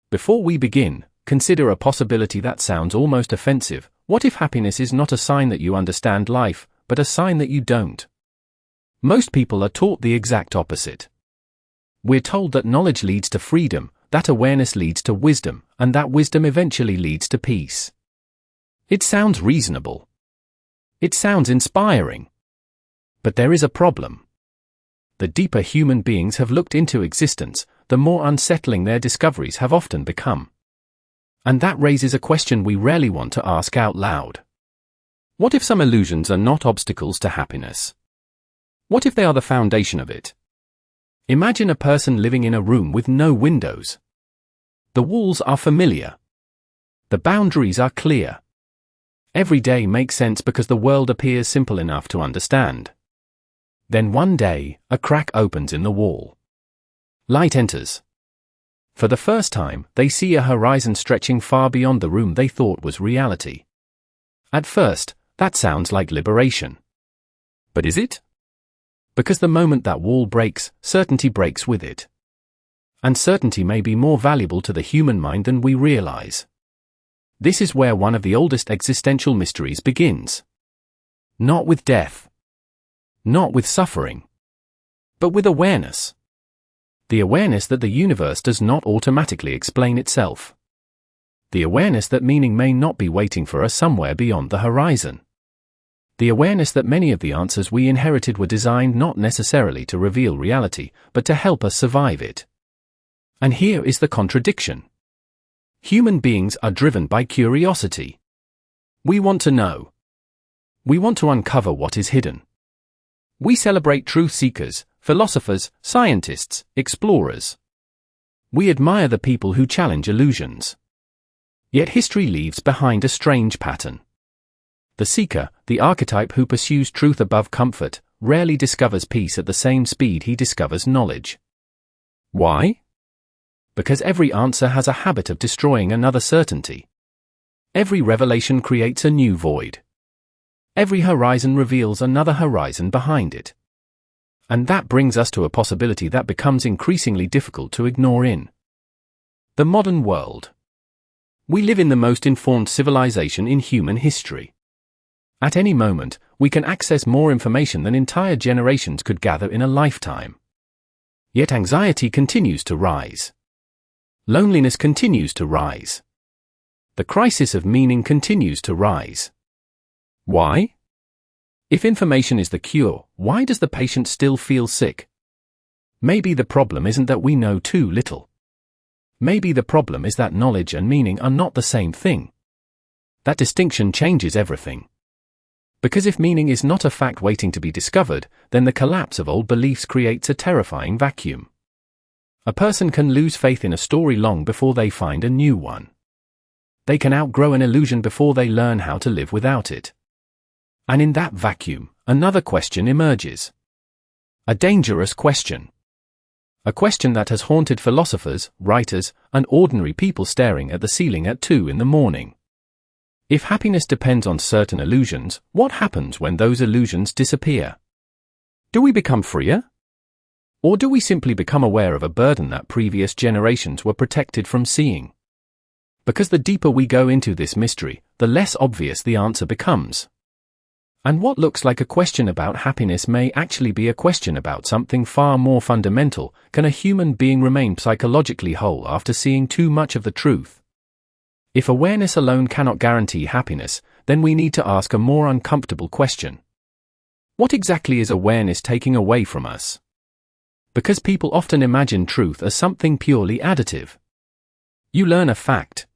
Before we begin, consider a possibility that sounds almost offensive. What if happiness is not a sign that you understand life, but a sign that you don't? Most people are taught the exact opposite. We're told that knowledge leads to freedom, that awareness leads to wisdom, and that wisdom eventually leads to peace. It sounds reasonable. It sounds inspiring. But there is a problem. The deeper human beings have looked into existence, the more unsettling their discoveries have often become. And that raises a question we rarely want to ask out loud. What if some illusions are not obstacles to happiness? What if they are the foundation of it? Imagine a person living in a room with no windows. The walls are familiar. The boundaries are clear. Every day makes sense because the world appears simple enough to understand. Then one day, a crack opens in the wall. Light enters. For the first time, they see a horizon stretching far beyond the room they thought was reality. At first, that sounds like liberation. But is it? Because the moment that wall breaks, certainty breaks with it. And certainty may be more valuable to the human mind than we realize. This is where one of the oldest existential mysteries begins. Not with death. Not with suffering. But with awareness. The awareness that the universe does not automatically explain itself. The awareness that meaning may not be waiting for us somewhere beyond the horizon. The awareness that many of the answers we inherited were designed not necessarily to reveal reality, but to help us survive it. And here is the contradiction. Human beings are driven by curiosity. We want to know. We want to uncover what is hidden. We celebrate truth seekers, philosophers, scientists, explorers. We admire the people who challenge illusions. Yet history leaves behind a strange pattern. The seeker, the archetype who pursues truth above comfort, rarely discovers peace at the same speed he discovers knowledge. Why? Because every answer has a habit of destroying another certainty. Every revelation creates a new void. Every horizon reveals another horizon behind it. And that brings us to a possibility that becomes increasingly difficult to ignore in the modern world. We live in the most informed civilization in human history. At any moment, we can access more information than entire generations could gather in a lifetime. Yet anxiety continues to rise. Loneliness continues to rise. The crisis of meaning continues to rise. Why? If information is the cure, why does the patient still feel sick? Maybe the problem isn't that we know too little. Maybe the problem is that knowledge and meaning are not the same thing. That distinction changes everything. Because if meaning is not a fact waiting to be discovered, then the collapse of old beliefs creates a terrifying vacuum. A person can lose faith in a story long before they find a new one. They can outgrow an illusion before they learn how to live without it. And in that vacuum, another question emerges. A dangerous question. A question that has haunted philosophers, writers, and ordinary people staring at the ceiling at 2 in the morning. If happiness depends on certain illusions, what happens when those illusions disappear? Do we become freer? Or do we simply become aware of a burden that previous generations were protected from seeing? Because the deeper we go into this mystery, the less obvious the answer becomes. And what looks like a question about happiness may actually be a question about something far more fundamental. Can a human being remain psychologically whole after seeing too much of the truth? If awareness alone cannot guarantee happiness, then we need to ask a more uncomfortable question. What exactly is awareness taking away from us? Because people often imagine truth as something purely additive. You learn a fact.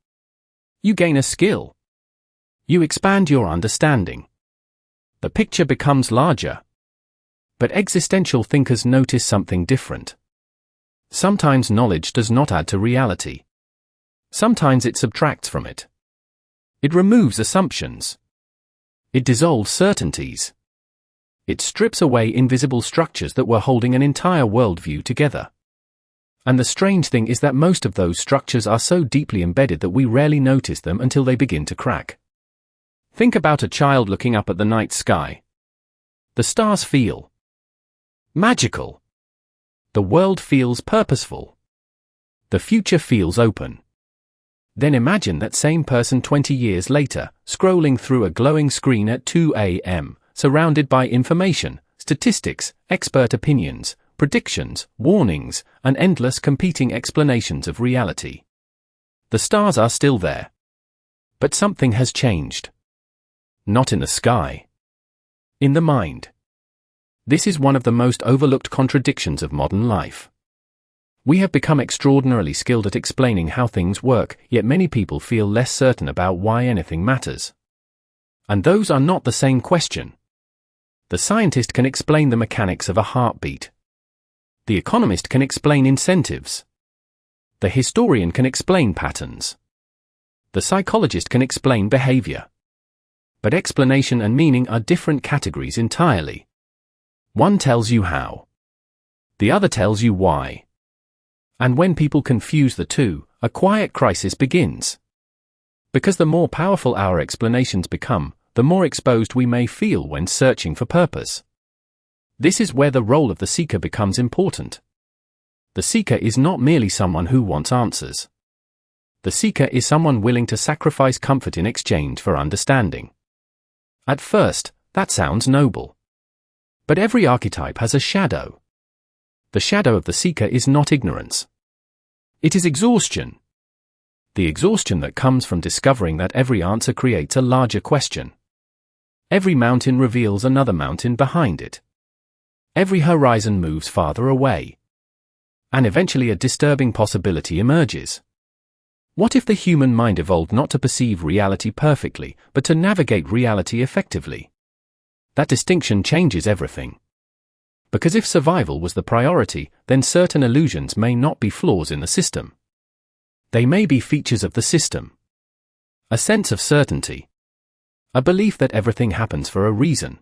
You gain a skill. You expand your understanding. The picture becomes larger. But existential thinkers notice something different. Sometimes knowledge does not add to reality. Sometimes it subtracts from it. It removes assumptions. It dissolves certainties. It strips away invisible structures that were holding an entire worldview together. And the strange thing is that most of those structures are so deeply embedded that we rarely notice them until they begin to crack. Think about a child looking up at the night sky. The stars feel magical. The world feels purposeful. The future feels open. Then imagine that same person 20 years later, scrolling through a glowing screen at 2 a.m., surrounded by information, statistics, expert opinions, predictions, warnings, and endless competing explanations of reality. The stars are still there. But something has changed. Not in the sky. In the mind. This is one of the most overlooked contradictions of modern life. We have become extraordinarily skilled at explaining how things work, yet many people feel less certain about why anything matters. And those are not the same question. The scientist can explain the mechanics of a heartbeat. The economist can explain incentives. The historian can explain patterns. The psychologist can explain behavior. But explanation and meaning are different categories entirely. One tells you how. The other tells you why. And when people confuse the two, a quiet crisis begins. Because the more powerful our explanations become, the more exposed we may feel when searching for purpose. This is where the role of the seeker becomes important. The seeker is not merely someone who wants answers. The seeker is someone willing to sacrifice comfort in exchange for understanding. At first, that sounds noble. But every archetype has a shadow. The shadow of the seeker is not ignorance. It is exhaustion. The exhaustion that comes from discovering that every answer creates a larger question. Every mountain reveals another mountain behind it. Every horizon moves farther away. And eventually a disturbing possibility emerges. What if the human mind evolved not to perceive reality perfectly, but to navigate reality effectively? That distinction changes everything. Because if survival was the priority, then certain illusions may not be flaws in the system. They may be features of the system. A sense of certainty. A belief that everything happens for a reason.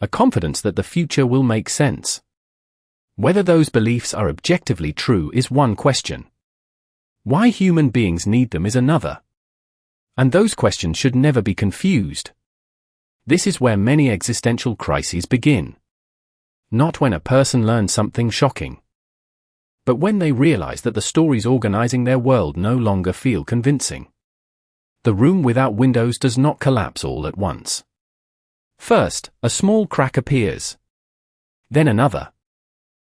A confidence that the future will make sense. Whether those beliefs are objectively true is one question. Why human beings need them is another. And those questions should never be confused. This is where many existential crises begin. Not when a person learns something shocking, but when they realize that the stories organizing their world no longer feel convincing. The room without windows does not collapse all at once. First, a small crack appears. Then another.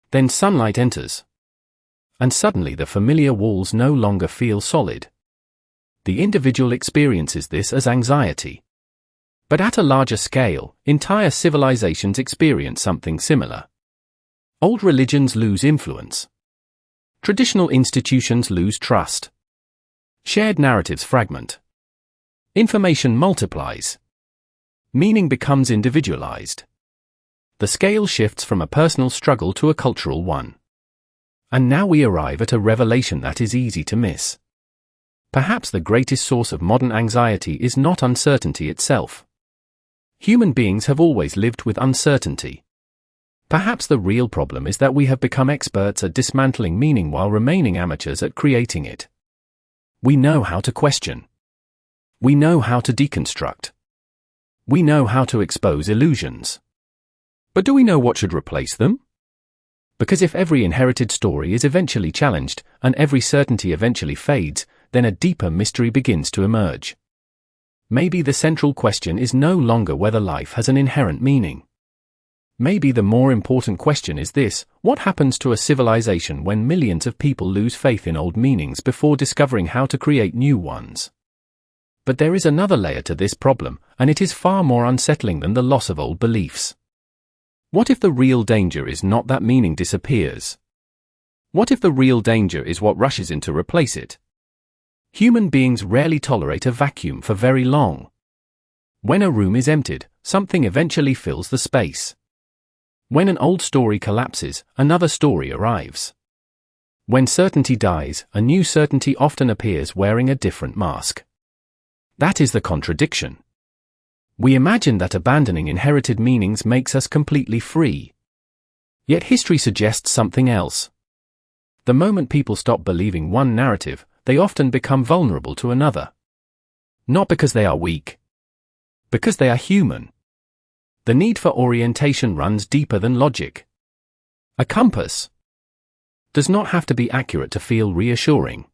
Then sunlight enters. And suddenly the familiar walls no longer feel solid. The individual experiences this as anxiety. But at a larger scale, entire civilizations experience something similar. Old religions lose influence. Traditional institutions lose trust. Shared narratives fragment. Information multiplies. Meaning becomes individualized. The scale shifts from a personal struggle to a cultural one. And now we arrive at a revelation that is easy to miss. Perhaps the greatest source of modern anxiety is not uncertainty itself. Human beings have always lived with uncertainty. Perhaps the real problem is that we have become experts at dismantling meaning while remaining amateurs at creating it. We know how to question. We know how to deconstruct. We know how to expose illusions. But do we know what should replace them? Because if every inherited story is eventually challenged, and every certainty eventually fades, then a deeper mystery begins to emerge. Maybe the central question is no longer whether life has an inherent meaning. Maybe the more important question is this: what happens to a civilization when millions of people lose faith in old meanings before discovering how to create new ones? But there is another layer to this problem, and it is far more unsettling than the loss of old beliefs. What if the real danger is not that meaning disappears? What if the real danger is what rushes in to replace it? Human beings rarely tolerate a vacuum for very long. When a room is emptied, something eventually fills the space. When an old story collapses, another story arrives. When certainty dies, a new certainty often appears wearing a different mask. That is the contradiction. We imagine that abandoning inherited meanings makes us completely free. Yet history suggests something else. The moment people stop believing one narrative, they often become vulnerable to another. Not because they are weak. Because they are human. The need for orientation runs deeper than logic. A compass does not have to be accurate to feel reassuring.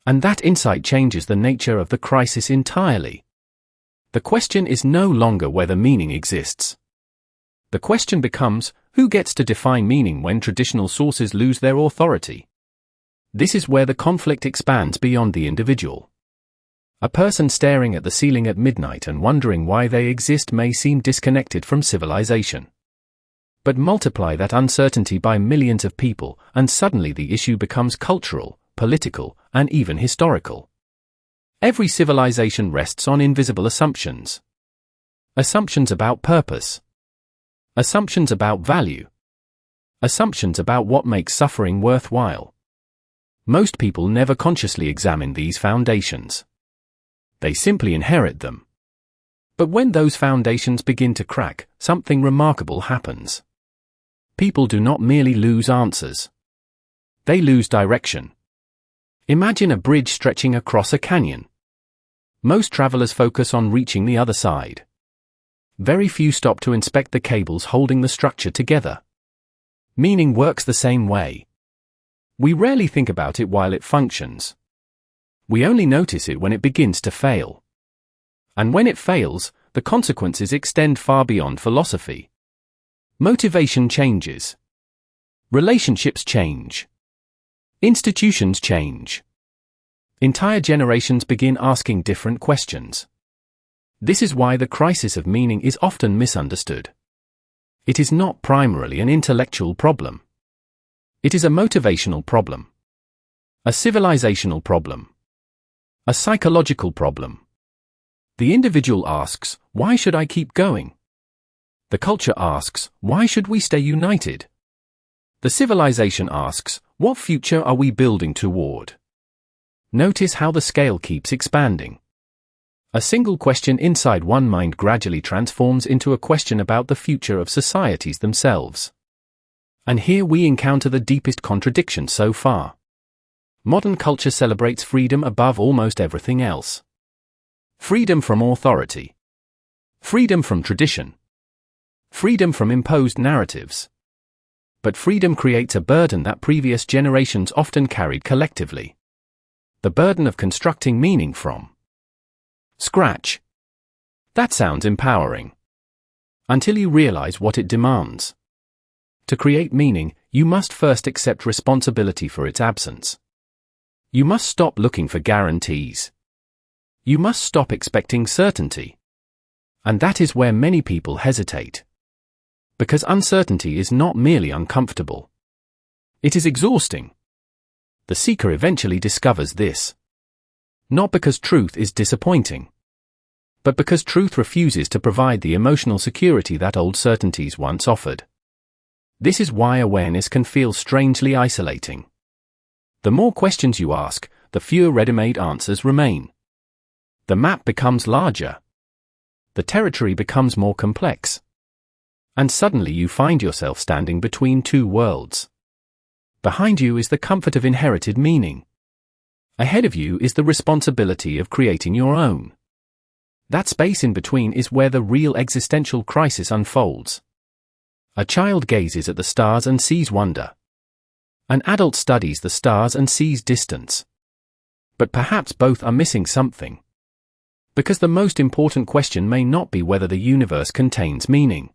And that insight changes the nature of the crisis entirely. The question is no longer whether meaning exists. The question becomes, who gets to define meaning when traditional sources lose their authority? This is where the conflict expands beyond the individual. A person staring at the ceiling at midnight and wondering why they exist may seem disconnected from civilization. But multiply that uncertainty by millions of people, and suddenly the issue becomes cultural, political, and even historical. Every civilization rests on invisible assumptions. Assumptions about purpose. Assumptions about value. Assumptions about what makes suffering worthwhile. Most people never consciously examine these foundations. They simply inherit them. But when those foundations begin to crack, something remarkable happens. People do not merely lose answers. They lose direction. Imagine a bridge stretching across a canyon. Most travelers focus on reaching the other side. Very few stop to inspect the cables holding the structure together. Meaning works the same way. We rarely think about it while it functions. We only notice it when it begins to fail. And when it fails, the consequences extend far beyond philosophy. Motivation changes. Relationships change. Institutions change. Entire generations begin asking different questions. This is why the crisis of meaning is often misunderstood. It is not primarily an intellectual problem. It is a motivational problem. A civilizational problem. A psychological problem. The individual asks, why should I keep going? The culture asks, why should we stay united? The civilization asks, what future are we building toward? Notice how the scale keeps expanding. A single question inside one mind gradually transforms into a question about the future of societies themselves. And here we encounter the deepest contradiction so far. Modern culture celebrates freedom above almost everything else. Freedom from authority. Freedom from tradition. Freedom from imposed narratives. But freedom creates a burden that previous generations often carried collectively. The burden of constructing meaning from scratch. That sounds empowering. Until you realize what it demands. To create meaning, you must first accept responsibility for its absence. You must stop looking for guarantees. You must stop expecting certainty. And that is where many people hesitate. Because uncertainty is not merely uncomfortable. It is exhausting. The seeker eventually discovers this. Not because truth is disappointing, but because truth refuses to provide the emotional security that old certainties once offered. This is why awareness can feel strangely isolating. The more questions you ask, the fewer ready-made answers remain. The map becomes larger. The territory becomes more complex. And suddenly you find yourself standing between two worlds. Behind you is the comfort of inherited meaning. Ahead of you is the responsibility of creating your own. That space in between is where the real existential crisis unfolds. A child gazes at the stars and sees wonder. An adult studies the stars and sees distance. But perhaps both are missing something. Because the most important question may not be whether the universe contains meaning.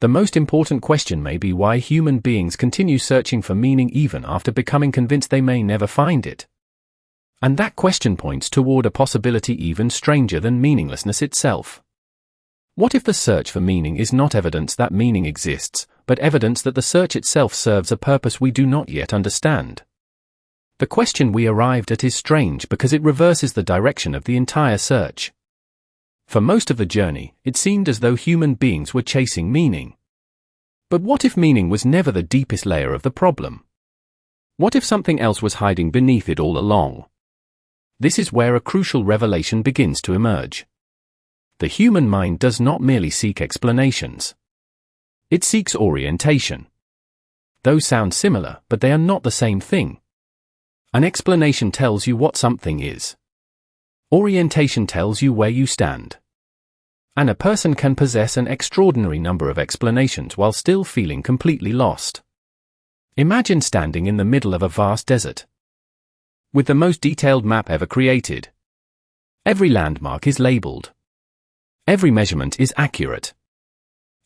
The most important question may be why human beings continue searching for meaning even after becoming convinced they may never find it. And that question points toward a possibility even stranger than meaninglessness itself. What if the search for meaning is not evidence that meaning exists, but evidence that the search itself serves a purpose we do not yet understand? The question we arrived at is strange because it reverses the direction of the entire search. For most of the journey, it seemed as though human beings were chasing meaning. But what if meaning was never the deepest layer of the problem? What if something else was hiding beneath it all along? This is where a crucial revelation begins to emerge. The human mind does not merely seek explanations. It seeks orientation. Those sound similar, but they are not the same thing. An explanation tells you what something is. Orientation tells you where you stand. And a person can possess an extraordinary number of explanations while still feeling completely lost. Imagine standing in the middle of a vast desert. with the most detailed map ever created. Every landmark is labeled. Every measurement is accurate.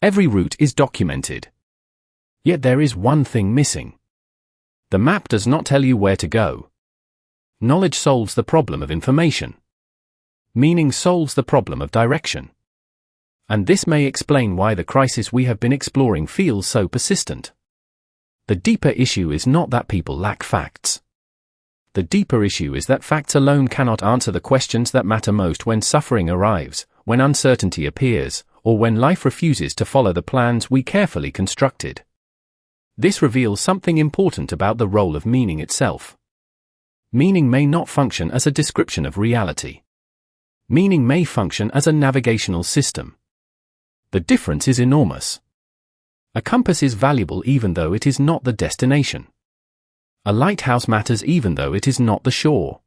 Every route is documented. Yet there is one thing missing. The map does not tell you where to go. Knowledge solves the problem of information. Meaning solves the problem of direction. And this may explain why the crisis we have been exploring feels so persistent. The deeper issue is not that people lack facts. The deeper issue is that facts alone cannot answer the questions that matter most when suffering arrives, when uncertainty appears, or when life refuses to follow the plans we carefully constructed. This reveals something important about the role of meaning itself. Meaning may not function as a description of reality. Meaning may function as a navigational system. The difference is enormous. A compass is valuable even though it is not the destination. A lighthouse matters even though it is not the shore.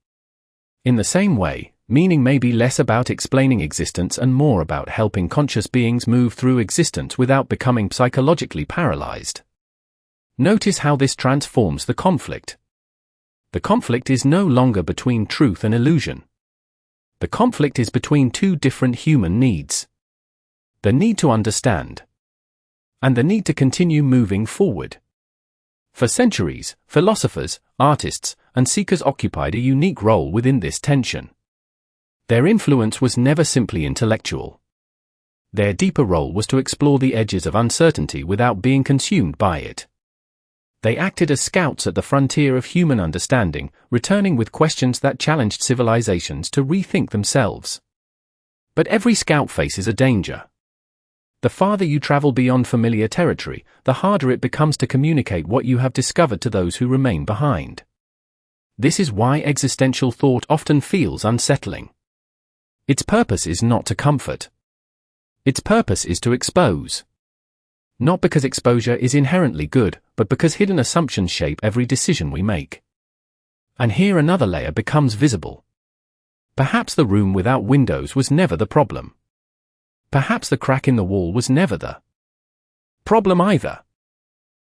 In the same way, meaning may be less about explaining existence and more about helping conscious beings move through existence without becoming psychologically paralyzed. Notice how this transforms the conflict. The conflict is no longer between truth and illusion. The conflict is between two different human needs. The need to understand. And the need to continue moving forward. For centuries, philosophers, artists, and seekers occupied a unique role within this tension. Their influence was never simply intellectual. Their deeper role was to explore the edges of uncertainty without being consumed by it. They acted as scouts at the frontier of human understanding, returning with questions that challenged civilizations to rethink themselves. But every scout faces a danger. The farther you travel beyond familiar territory, the harder it becomes to communicate what you have discovered to those who remain behind. This is why existential thought often feels unsettling. Its purpose is not to comfort. Its purpose is to expose. Not because exposure is inherently good, but because hidden assumptions shape every decision we make. And here another layer becomes visible. Perhaps the room without windows was never the problem. Perhaps the crack in the wall was never the problem either.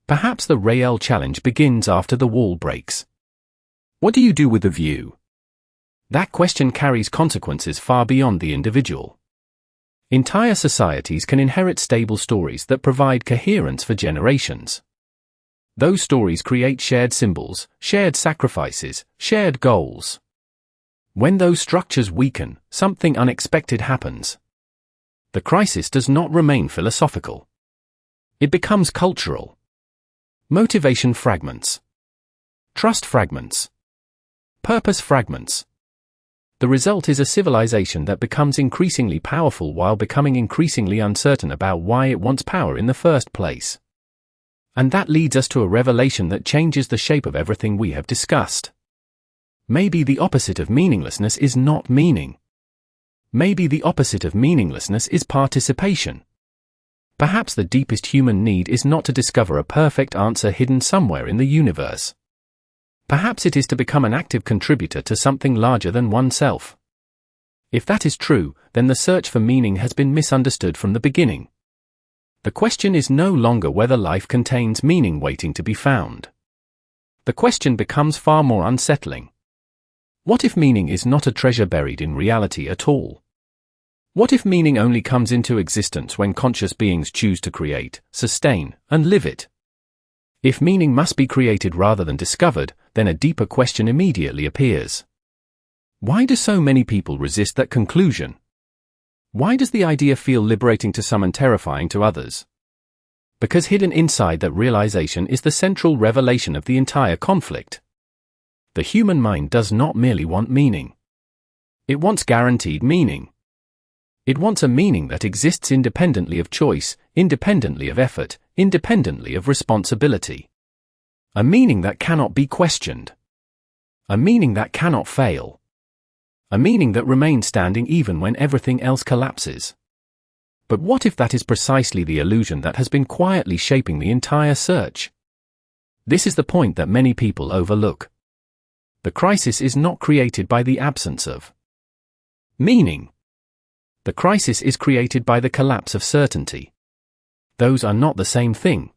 Perhaps the real challenge begins after the wall breaks. What do you do with the view? That question carries consequences far beyond the individual. Entire societies can inherit stable stories that provide coherence for generations. Those stories create shared symbols, shared sacrifices, shared goals. When those structures weaken, something unexpected happens. The crisis does not remain philosophical. It becomes cultural. Motivation fragments. Trust fragments. Purpose fragments. The result is a civilization that becomes increasingly powerful while becoming increasingly uncertain about why it wants power in the first place. And that leads us to a revelation that changes the shape of everything we have discussed. Maybe the opposite of meaninglessness is not meaning. Maybe the opposite of meaninglessness is participation. Perhaps the deepest human need is not to discover a perfect answer hidden somewhere in the universe. Perhaps it is to become an active contributor to something larger than oneself. If that is true, then the search for meaning has been misunderstood from the beginning. The question is no longer whether life contains meaning waiting to be found. The question becomes far more unsettling. What if meaning is not a treasure buried in reality at all? What if meaning only comes into existence when conscious beings choose to create, sustain, and live it? If meaning must be created rather than discovered, then a deeper question immediately appears. Why do so many people resist that conclusion? Why does the idea feel liberating to some and terrifying to others? Because hidden inside that realization is the central revelation of the entire conflict. The human mind does not merely want meaning. It wants guaranteed meaning. It wants a meaning that exists independently of choice, independently of effort, independently of responsibility. A meaning that cannot be questioned. A meaning that cannot fail. A meaning that remains standing even when everything else collapses. But what if that is precisely the illusion that has been quietly shaping the entire search? This is the point that many people overlook. The crisis is not created by the absence of meaning. The crisis is created by the collapse of certainty. Those are not the same thing.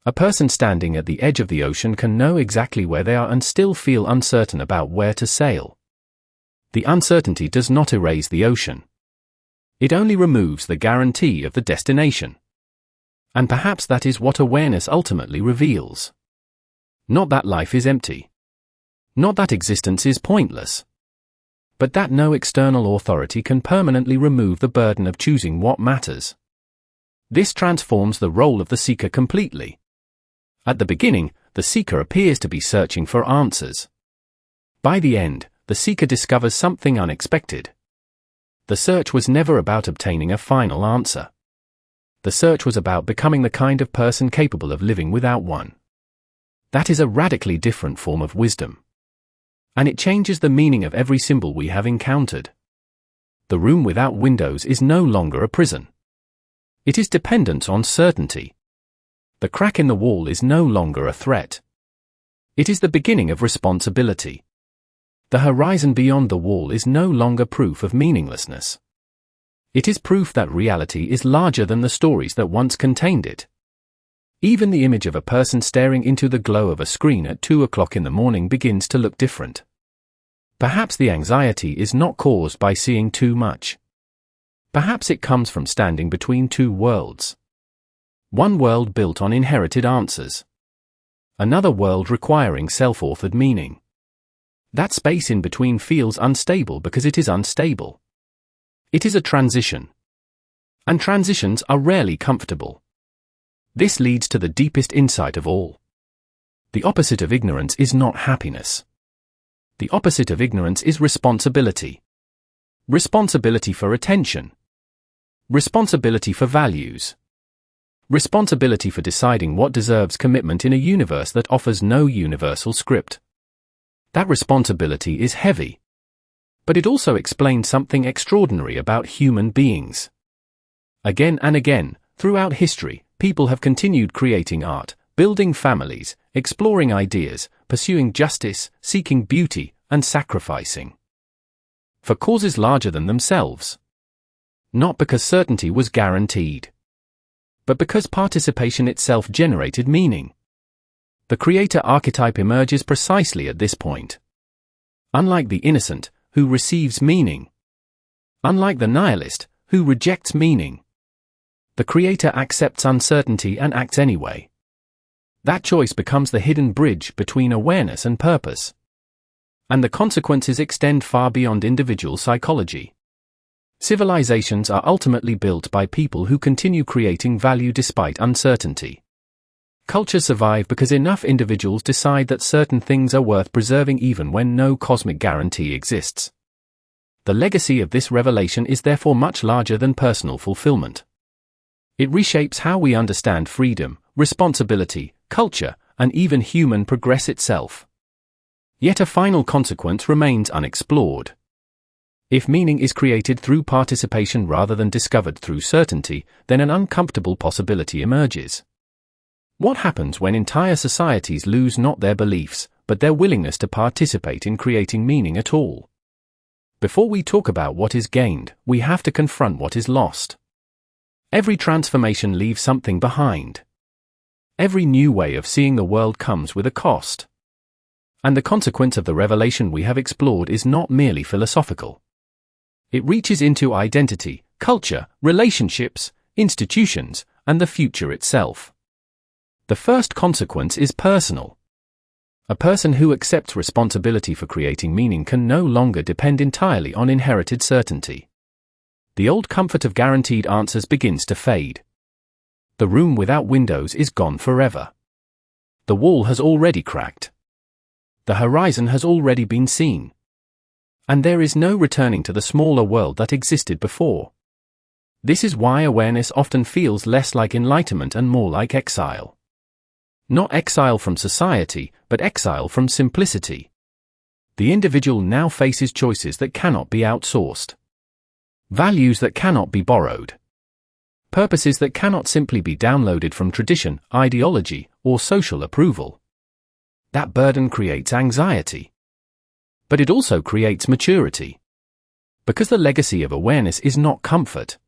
A person standing at the edge of the ocean can know exactly where they are and still feel uncertain about where to sail. The uncertainty does not erase the ocean. It only removes the guarantee of the destination. And perhaps that is what awareness ultimately reveals. Not that life is empty. Not that existence is pointless. But that no external authority can permanently remove the burden of choosing what matters. This transforms the role of the seeker completely. At the beginning, the seeker appears to be searching for answers. By the end, the seeker discovers something unexpected. The search was never about obtaining a final answer. The search was about becoming the kind of person capable of living without one. That is a radically different form of wisdom. And it changes the meaning of every symbol we have encountered. The room without windows is no longer a prison. It is dependent on certainty. The crack in the wall is no longer a threat. It is the beginning of responsibility. The horizon beyond the wall is no longer proof of meaninglessness. It is proof that reality is larger than the stories that once contained it. Even the image of a person staring into the glow of a screen at 2 o'clock in the morning begins to look different. Perhaps the anxiety is not caused by seeing too much. Perhaps it comes from standing between two worlds. One world built on inherited answers. Another world requiring self-authored meaning. That space in between feels unstable because it is unstable. It is a transition. And transitions are rarely comfortable. This leads to the deepest insight of all. The opposite of ignorance is not happiness. The opposite of ignorance is responsibility. Responsibility for attention. Responsibility for values. Responsibility for deciding what deserves commitment in a universe that offers no universal script. That responsibility is heavy. But it also explains something extraordinary about human beings. Again and again, throughout history, people have continued creating art, building families, exploring ideas, pursuing justice, seeking beauty, and sacrificing. For causes larger than themselves. Not because certainty was guaranteed. But because participation itself generated meaning. The creator archetype emerges precisely at this point. Unlike the innocent, who receives meaning. Unlike the nihilist, who rejects meaning. The creator accepts uncertainty and acts anyway. That choice becomes the hidden bridge between awareness and purpose. And the consequences extend far beyond individual psychology. Civilizations are ultimately built by people who continue creating value despite uncertainty. Cultures survive because enough individuals decide that certain things are worth preserving even when no cosmic guarantee exists. The legacy of this revelation is therefore much larger than personal fulfillment. It reshapes how we understand freedom, responsibility, culture, and even human progress itself. Yet a final consequence remains unexplored. If meaning is created through participation rather than discovered through certainty, then an uncomfortable possibility emerges. What happens when entire societies lose not their beliefs, but their willingness to participate in creating meaning at all? Before we talk about what is gained, we have to confront what is lost. Every transformation leaves something behind. Every new way of seeing the world comes with a cost. And the consequence of the revelation we have explored is not merely philosophical. It reaches into identity, culture, relationships, institutions, and the future itself. The first consequence is personal. A person who accepts responsibility for creating meaning can no longer depend entirely on inherited certainty. The old comfort of guaranteed answers begins to fade. The room without windows is gone forever. The wall has already cracked. The horizon has already been seen. And there is no returning to the smaller world that existed before. This is why awareness often feels less like enlightenment and more like exile. Not exile from society, but exile from simplicity. The individual now faces choices that cannot be outsourced. Values that cannot be borrowed. Purposes that cannot simply be downloaded from tradition, ideology, or social approval. That burden creates anxiety. But it also creates maturity. Because the legacy of awareness is not comfort.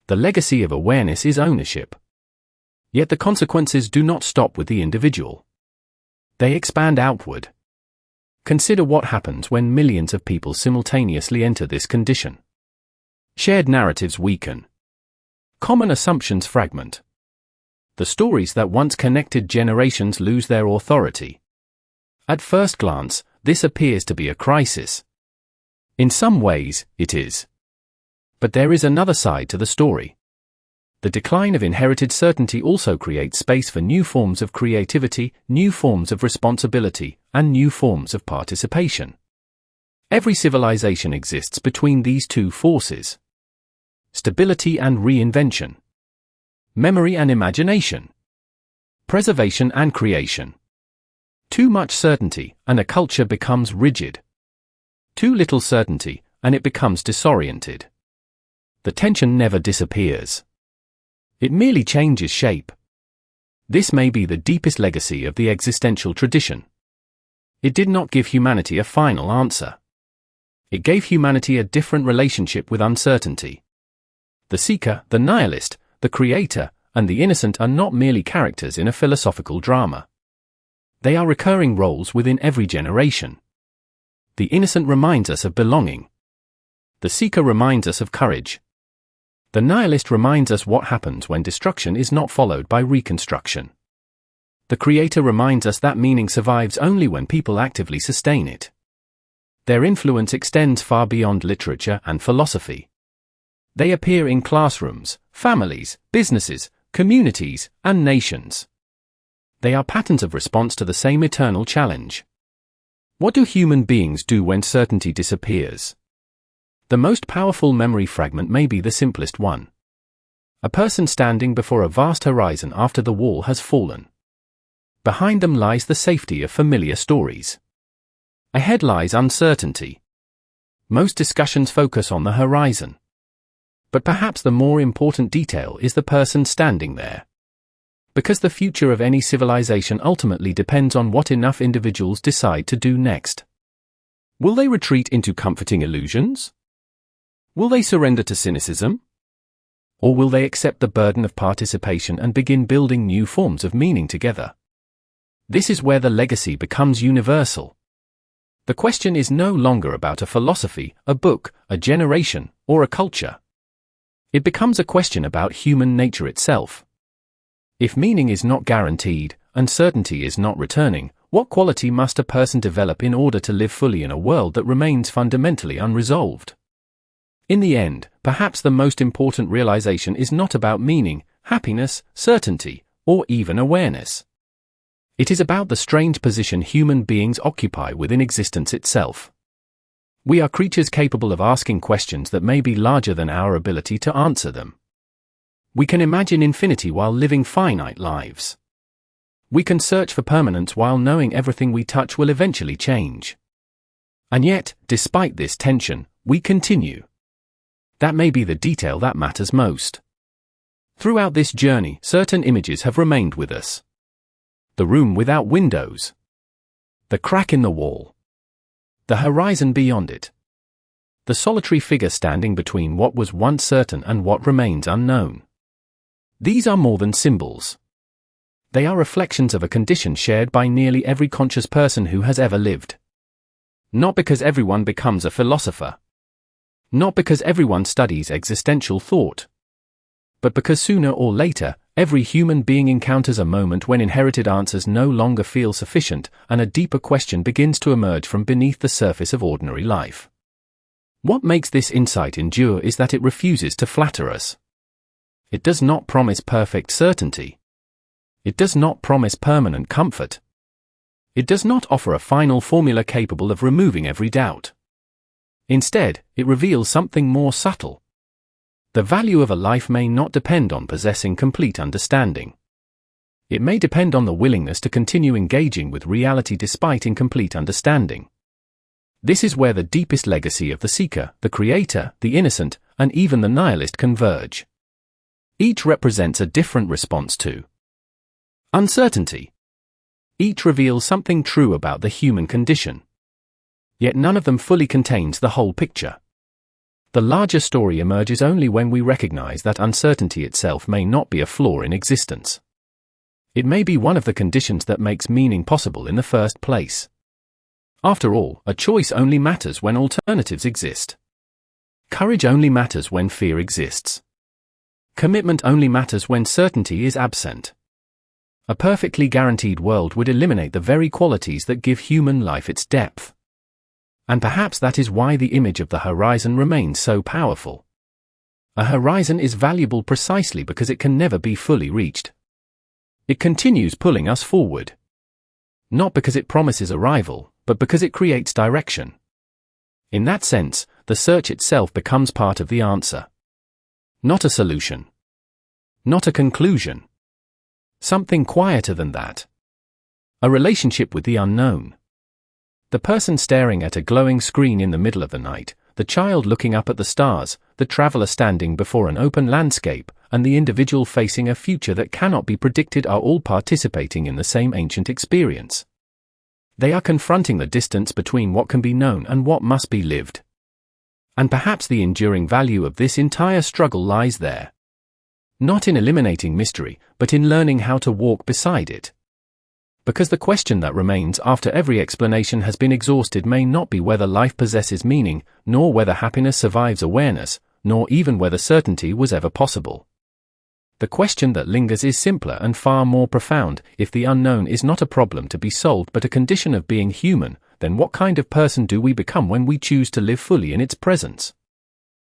The legacy of awareness is ownership. Yet the consequences do not stop with the individual. They expand outward. Consider what happens when millions of people simultaneously enter this condition. Shared narratives weaken. Common assumptions fragment. The stories that once connected generations lose their authority. At first glance, this appears to be a crisis. In some ways, it is. But there is another side to the story. The decline of inherited certainty also creates space for new forms of creativity, new forms of responsibility, and new forms of participation. Every civilization exists between these two forces. Stability and reinvention. Memory and imagination. Preservation and creation. Too much certainty, and a culture becomes rigid. Too little certainty, and it becomes disoriented. The tension never disappears. It merely changes shape. This may be the deepest legacy of the existential tradition. It did not give humanity a final answer. It gave humanity a different relationship with uncertainty. The seeker, the nihilist, the creator, and the innocent are not merely characters in a philosophical drama. They are recurring roles within every generation. The innocent reminds us of belonging. The seeker reminds us of courage. The nihilist reminds us what happens when destruction is not followed by reconstruction. The creator reminds us that meaning survives only when people actively sustain it. Their influence extends far beyond literature and philosophy. They appear in classrooms, families, businesses, communities, and nations. They are patterns of response to the same eternal challenge. What do human beings do when certainty disappears? The most powerful memory fragment may be the simplest one. A person standing before a vast horizon after the wall has fallen. Behind them lies the safety of familiar stories. Ahead lies uncertainty. Most discussions focus on the horizon. But perhaps the more important detail is the person standing there. Because the future of any civilization ultimately depends on what enough individuals decide to do next. Will they retreat into comforting illusions? Will they surrender to cynicism? Or will they accept the burden of participation and begin building new forms of meaning together? This is where the legacy becomes universal. The question is no longer about a philosophy, a book, a generation, or a culture. It becomes a question about human nature itself. If meaning is not guaranteed, uncertainty is not returning, what quality must a person develop in order to live fully in a world that remains fundamentally unresolved? In the end, perhaps the most important realization is not about meaning, happiness, certainty, or even awareness. It is about the strange position human beings occupy within existence itself. We are creatures capable of asking questions that may be larger than our ability to answer them. We can imagine infinity while living finite lives. We can search for permanence while knowing everything we touch will eventually change. And yet, despite this tension, we continue. That may be the detail that matters most. Throughout this journey, certain images have remained with us. The room without windows. The crack in the wall. The horizon beyond it. The solitary figure standing between what was once certain and what remains unknown. These are more than symbols. They are reflections of a condition shared by nearly every conscious person who has ever lived. Not because everyone becomes a philosopher. Not because everyone studies existential thought. But because sooner or later, every human being encounters a moment when inherited answers no longer feel sufficient, and a deeper question begins to emerge from beneath the surface of ordinary life. What makes this insight endure is that it refuses to flatter us. It does not promise perfect certainty. It does not promise permanent comfort. It does not offer a final formula capable of removing every doubt. Instead, it reveals something more subtle. The value of a life may not depend on possessing complete understanding. It may depend on the willingness to continue engaging with reality despite incomplete understanding. This is where the deepest legacy of the seeker, the creator, the innocent, and even the nihilist converge. Each represents a different response to uncertainty. Each reveals something true about the human condition. Yet none of them fully contains the whole picture. The larger story emerges only when we recognize that uncertainty itself may not be a flaw in existence. It may be one of the conditions that makes meaning possible in the first place. After all, a choice only matters when alternatives exist. Courage only matters when fear exists. Commitment only matters when certainty is absent. A perfectly guaranteed world would eliminate the very qualities that give human life its depth. And perhaps that is why the image of the horizon remains so powerful. A horizon is valuable precisely because it can never be fully reached. It continues pulling us forward. Not because it promises arrival, but because it creates direction. In that sense, the search itself becomes part of the answer. Not a solution. Not a conclusion. Something quieter than that. A relationship with the unknown. The person staring at a glowing screen in the middle of the night, the child looking up at the stars, the traveler standing before an open landscape, and the individual facing a future that cannot be predicted are all participating in the same ancient experience. They are confronting the distance between what can be known and what must be lived. And perhaps the enduring value of this entire struggle lies there. Not in eliminating mystery, but in learning how to walk beside it. Because the question that remains after every explanation has been exhausted may not be whether life possesses meaning, nor whether happiness survives awareness, nor even whether certainty was ever possible. The question that lingers is simpler and far more profound. If the unknown is not a problem to be solved but a condition of being human, then what kind of person do we become when we choose to live fully in its presence?